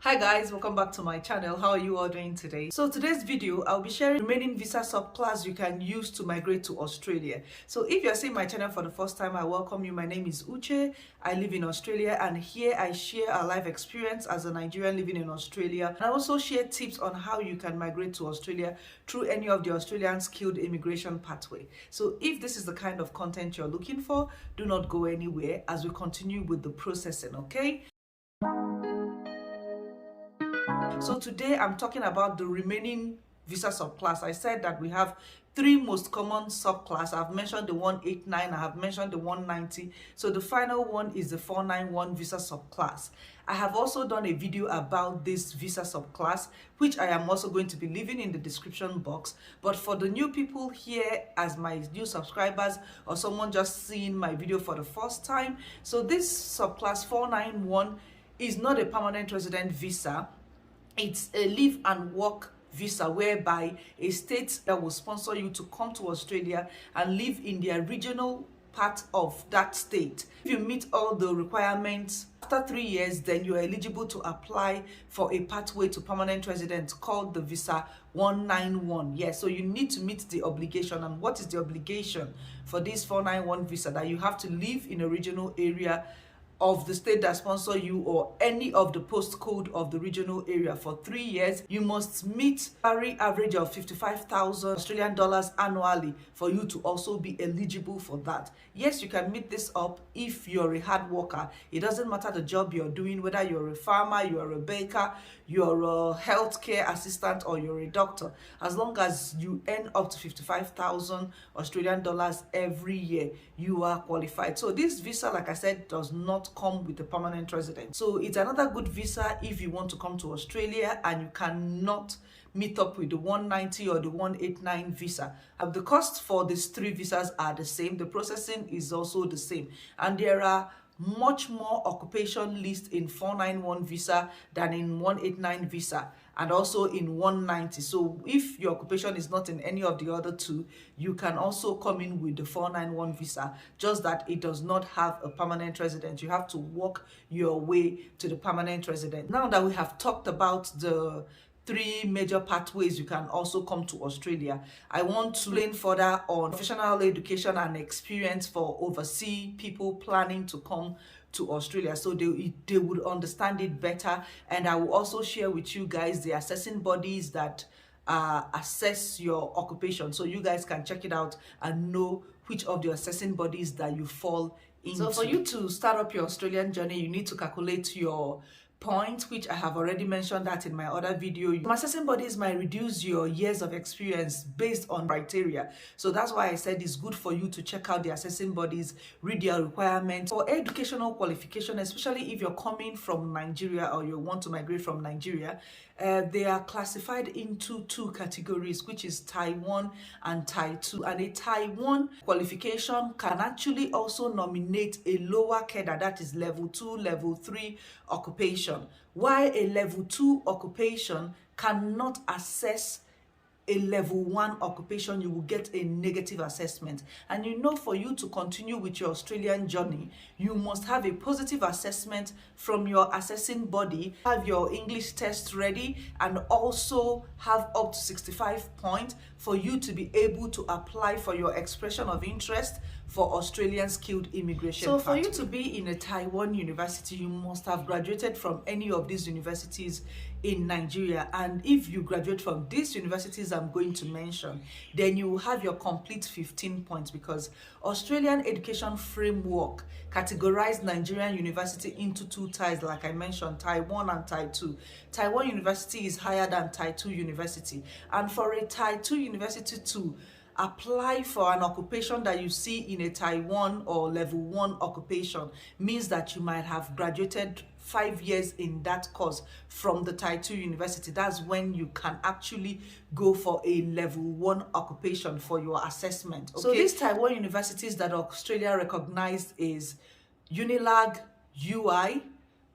Hi guys, welcome back to my channel. How are you all doing today? So today's video, I'll be sharing remaining visa subclass you can use to migrate to Australia. So if you're seeing my channel for the first time, I welcome you. My name is Uche. I live in Australia and here I share our life experience as a Nigerian living in Australia. And I also share tips on how you can migrate to Australia through any of the Australian skilled immigration pathway. So if this is the kind of content you're looking for, do not go anywhere as we continue with the processing, okay? So today I'm talking about the remaining visa subclass. I said that we have three most common subclass. I've mentioned the 189, I have mentioned the 190. So the final one is the 491 visa subclass. I have also done a video about this visa subclass, which I am also going to be leaving in the description box. But for the new people here as my new subscribers or someone just seeing my video for the first time, so this subclass 491 is not a permanent resident visa. It's a live and work visa whereby a state that will sponsor you to come to Australia and live in their regional part of that state. If you meet all the requirements, after 3 years, then you're eligible to apply for a pathway to permanent residence called the visa 191. Yes, so you need to meet the obligation. And what is the obligation for this 491 visa? That you have to live in a regional area of the state that sponsor you or any of the postcode of the regional area for 3 years. You must meet salary average of 55,000 Australian dollars annually for you to also be eligible for that. Yes, you can meet this up if you're a hard worker. It doesn't matter the job you're doing, whether you're a farmer, you're a baker, you're a healthcare assistant, or you're a doctor. As long as you earn up to 55,000 Australian dollars every year, you are qualified. So this visa, like I said, does not come with a permanent resident. So it's another good visa if you want to come to Australia and you cannot meet up with the 190 or the 189 visa. The cost for these three visas are the same. The processing is also the same. And there are much more occupation list in 491 visa than in 189 visa and also in 190. So if your occupation is not in any of the other two, you can also come in with the 491 visa, just that it does not have a permanent resident. You have to work your way to the permanent resident. Now that we have talked about the three major pathways you can also come to Australia, I want to learn further on professional education and experience for overseas people planning to come to Australia, so they would understand it better. And I will also share with you guys the assessing bodies that assess your occupation, so you guys can check it out and know which of the assessing bodies that you fall into. So for you to start up your Australian journey, you need to calculate your points, which I have already mentioned that in my other video. Some assessing bodies might reduce your years of experience based on criteria. So that's why I said it's good for you to check out the assessing bodies, read their requirements. For educational qualification, especially if you're coming from Nigeria or you want to migrate from Nigeria, they are classified into two categories, which is Type 1 and Type 2. And a Type 1 qualification can actually also nominate a lower cadre, that is level 2, level 3 occupation, while a level 2 occupation cannot assess a level 1 occupation. You will get a negative assessment. And you know, for you to continue with your Australian journey, you must have a positive assessment from your assessing body, have your English test ready, and also have up to 65 points for you to be able to apply for your expression of interest for Australian skilled immigration. So for you to be in a Taiwan university, you must have graduated from any of these universities in Nigeria. And if you graduate from these universities I'm going to mention, then you will have your complete 15 points, because Australian education framework categorized Nigerian university into two tiers, like I mentioned, Type 1 and Type 2. Type 1 university is higher than Type 2 university. And for a Type 2 university to apply for an occupation that you see in a Type 1 or level 1 occupation means that you might have graduated 5 years in that course from the Type 2 university. That's when you can actually go for a level 1 occupation for your assessment. Okay? So these Type 1 universities that Australia recognized is UNILAG, UI,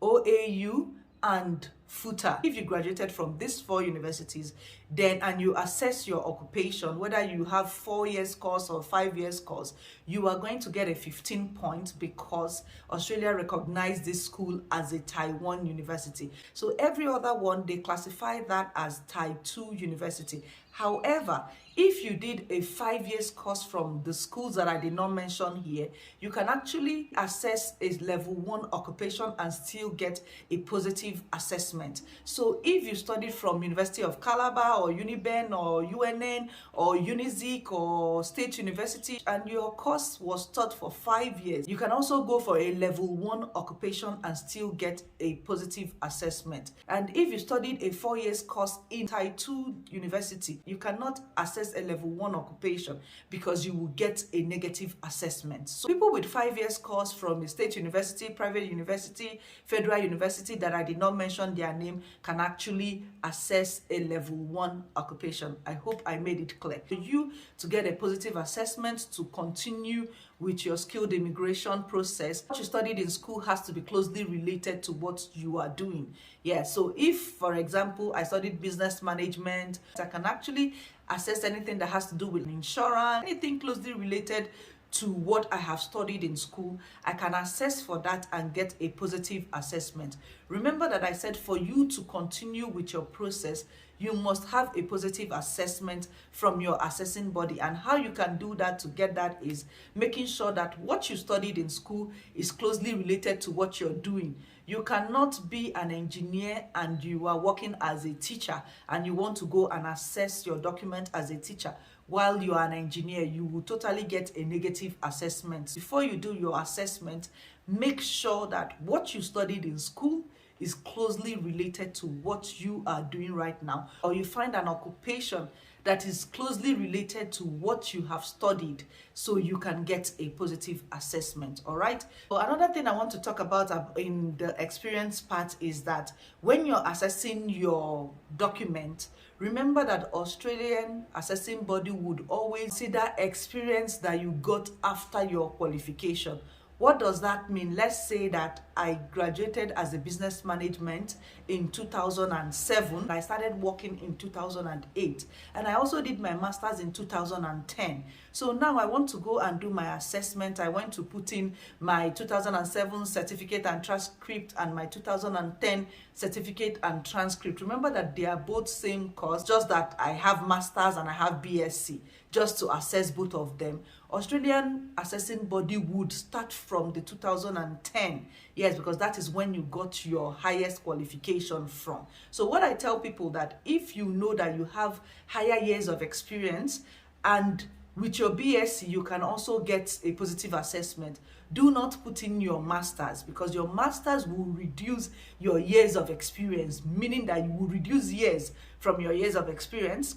OAU, and footer. If you graduated from these 4 universities, then and you assess your occupation, whether you have 4 years course or 5 years course, you are going to get a 15 point because Australia recognized this school as a Taiwan university. So every other one, they classify that as Tai 2 university. However, if you did a 5 years course from the schools that I did not mention here, you can actually assess a level 1 occupation and still get a positive assessment. So if you studied from University of Calabar or Uniben or UNN or Unizik or State University and your course was taught for 5 years, you can also go for a level 1 occupation and still get a positive assessment. And if you studied a 4 years course in Tai 2 university, you cannot assess a level 1 occupation because you will get a negative assessment. So people with 5 years course from a state university, private university, federal university that I did not mention their name can actually assess a level 1 occupation. I hope I made it clear. For you to get a positive assessment to continue with your skilled immigration process, what you studied in school has to be closely related to what you are doing. Yeah, so if, for example, I studied business management, I can actually assess anything that has to do with insurance, anything closely related to what I have studied in school. I can assess for that and get a positive assessment. Remember that I said for you to continue with your process, you must have a positive assessment from your assessing body. And how you can do that to get that is making sure that what you studied in school is closely related to what you're doing. You cannot be an engineer and you are working as a teacher and you want to go and assess your document as a teacher. While you are an engineer, you will totally get a negative assessment. Before you do your assessment, make sure that what you studied in school is closely related to what you are doing right now, or you find an occupation that is closely related to what you have studied so you can get a positive assessment. All right. So another thing I want to talk about in the experience part is that when you're assessing your document, remember that Australian assessing body would always consider experience that you got after your qualification. What does that mean? Let's say that I graduated as a business management in 2007. I started working in 2008 and I also did my master's in 2010. So now I want to go and do my assessment. I went to put in my 2007 certificate and transcript and my 2010 certificate and transcript. Remember that they are both same course, just that I have master's and I have BSc, just to assess both of them. Australian assessing body would start from the 2010. Yes, because that is when you got your highest qualification from. So what I tell people that if you know that you have higher years of experience and with your BSc you can also get a positive assessment, do not put in your masters because your masters will reduce your years of experience, meaning that you will reduce years from your years of experience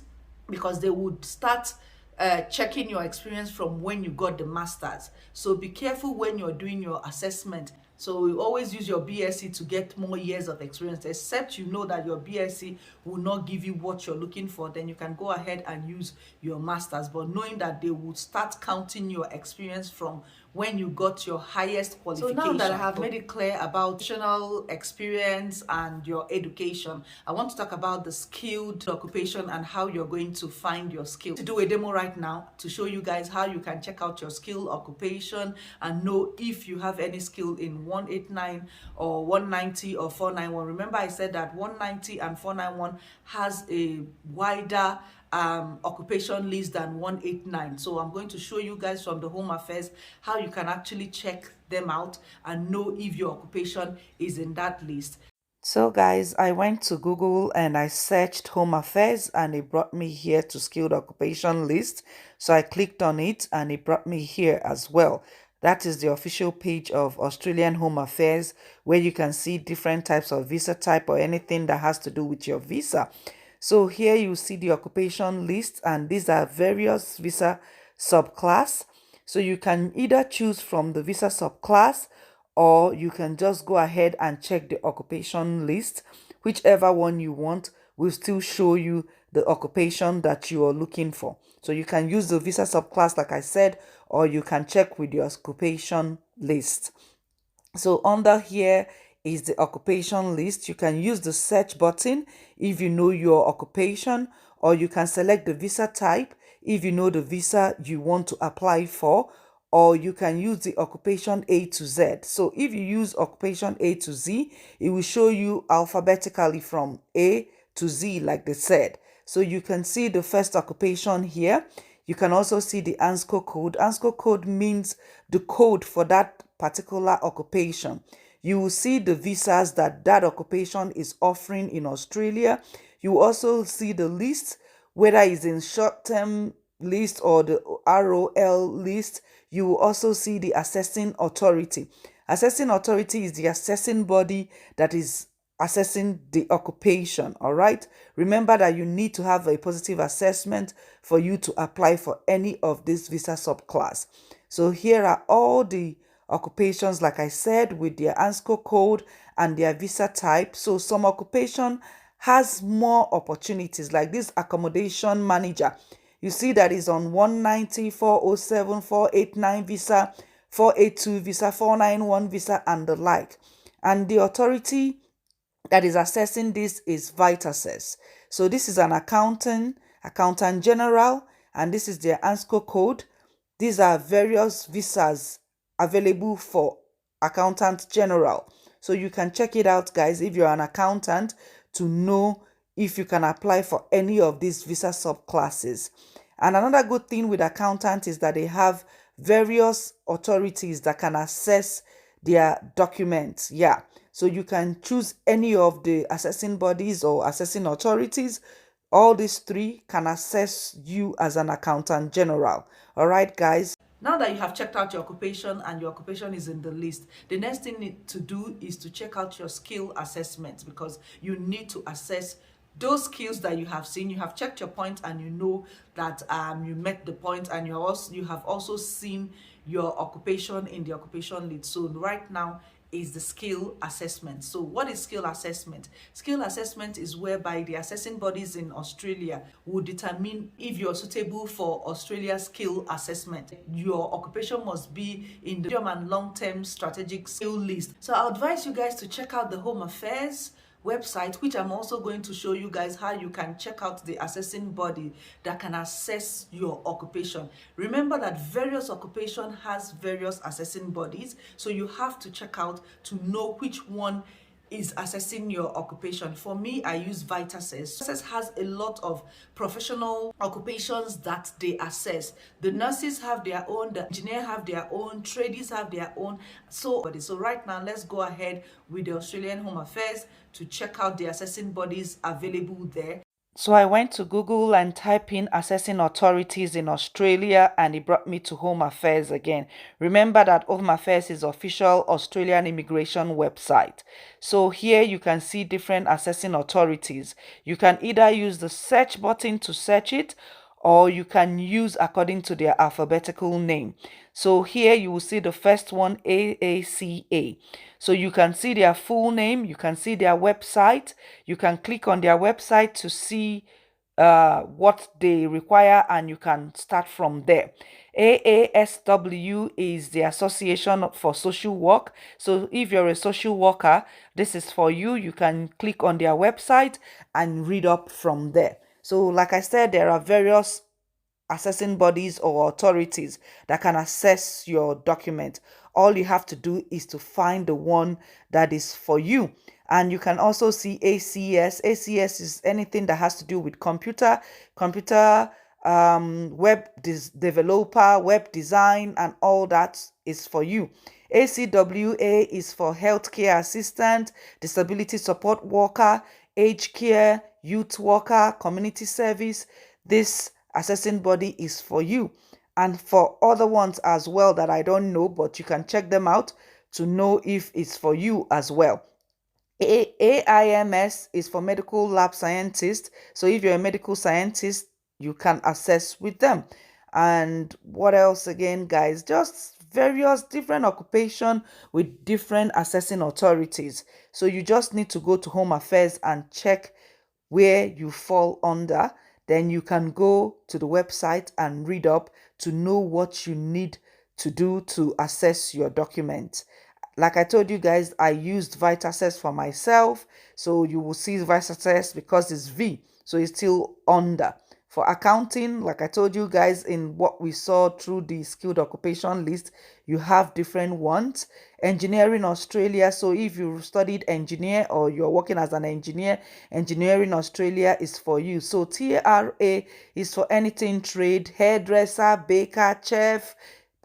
because they would start checking your experience from when you got the masters. So be careful when you're doing your assessment. So you always use your BSc to get more years of experience, except you know that your BSc will not give you what you're looking for, then you can go ahead and use your masters, but knowing that they will start counting your experience from when you got your highest qualification. So now that I have made it clear about professional experience and your education, I want to talk about the skilled occupation and how you're going to find your skill. To do a demo right now to show you guys how you can check out your skill occupation and know if you have any skill in 189 or 190 or 491. Remember I said that 190 and 491 has a wider occupation list than 189. So I'm going to show you guys from the Home Affairs how you can actually check them out and know if your occupation is in that list. So guys, I went to Google and I searched Home Affairs and it brought me here to skilled occupation list. So I clicked on it and it brought me here as well. That is the official page of Australian Home Affairs where you can see different types of visa type or anything that has to do with your visa. So here you see the occupation list and these are various visa subclass. So you can either choose from the visa subclass or you can just go ahead and check the occupation list. Whichever one you want will still show you the occupation that you are looking for. So you can use the visa subclass like I said, or you can check with your occupation list. So under here is the occupation list. You can use the search button if you know your occupation, or you can select the visa type if you know the visa you want to apply for, or you can use the occupation A to Z. So if you use occupation A to Z, it will show you alphabetically from A to Z, like they said. So you can see the first occupation here. You can also see the ANSCO code. ANSCO code means the code for that particular occupation. You will see the visas that that occupation is offering in Australia. You also see the list, whether it's in short-term list or the ROL list. You will also see the assessing authority. Assessing authority is the assessing body that is assessing the occupation. All right, remember that you need to have a positive assessment for you to apply for any of this visa subclass. So here are all the occupations, like I said, with their ANSCO code and their visa type. So some occupation has more opportunities, like this accommodation manager. You see that is on 190, 407, 489 visa, 482 visa, 491 visa, and the like. And the authority that is assessing this is Vitassess. So this is an accountant general, and this is their ANSCO code. These are various visas available for accountant general. So you can check it out, guys, if you're an accountant, to know if you can apply for any of these visa subclasses. And another good thing with accountant is that they have various authorities that can assess their documents. Yeah, so you can choose any of the assessing bodies or assessing authorities. All these three can assess you as an accountant general. All right, guys. Now that you have checked out your occupation and your occupation is in the list, the next thing to do is to check out your skill assessment, because you need to assess those skills that you have seen. You have checked your point and you know that you met the point, and you have also seen your occupation in the occupation list. So right now is the skill assessment. So what is skill assessment? Skill assessment is whereby the assessing bodies in Australia will determine if you're suitable for Australia's skill assessment. Your occupation must be in the medium and long-term strategic skill list. So I advise you guys to check out the Home Affairs website, which I'm also going to show you guys how you can check out the assessing body that can assess your occupation. Remember that various occupation has various assessing bodies, so you have to check out to know which one is assessing your occupation. For me, I use Vitassess. Vitassess has a lot of professional occupations that they assess. The nurses have their own, the engineers have their own, tradies have their own. So right now, let's go ahead with the Australian Home Affairs to check out the assessing bodies available there. So I went to Google and typed in assessing authorities in Australia, and it brought me to Home Affairs again. Remember that Home Affairs is official Australian immigration website. So here you can see different assessing authorities. You can either use the search button to search it, or you can use according to their alphabetical name. So here you will see the first one, AACA. So you can see their full name, you can see their website, you can click on their website to see what they require, and you can start from there. AASW is the Association for Social Work. So if you're a social worker, this is for you. You can click on their website and read up from there. So like I said, there are various assessing bodies or authorities that can assess your document. All you have to do is to find the one that is for you. And you can also see ACS. ACS is anything that has to do with computer, web developer, web design, and all that is for you. ACWA is for healthcare assistant, disability support worker, aged care, youth worker, community service. This assessing body is for you, and for other ones as well that I don't know, but you can check them out to know if it's for you as well. AIMS is for medical lab scientist. So if you're a medical scientist, you can assess with them. And what else again, guys? Just various different occupation with different assessing authorities. So you just need to go to Home Affairs and check where you fall under. Then you can go to the website and read up to know what you need to do to assess your document. Like I told you guys, I used VitaSess for myself. So you will see VitaSess because it's V. So it's still under. For accounting, like I told you guys in what we saw through the skilled occupation list, you have different ones. Engineering Australia, so if you studied engineer or you're working as an engineer, Engineering Australia is for you. So TRA is for anything trade, hairdresser, baker, chef,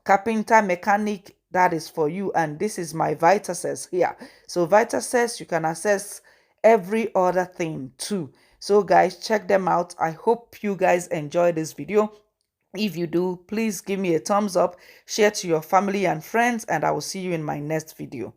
carpenter, mechanic, that is for you. And this is my VitaSess here. So VitaSess, you can access every other thing too. So guys, check them out. I hope you guys enjoy this video. If you do, please give me a thumbs up, share to your family and friends, and I will see you in my next video.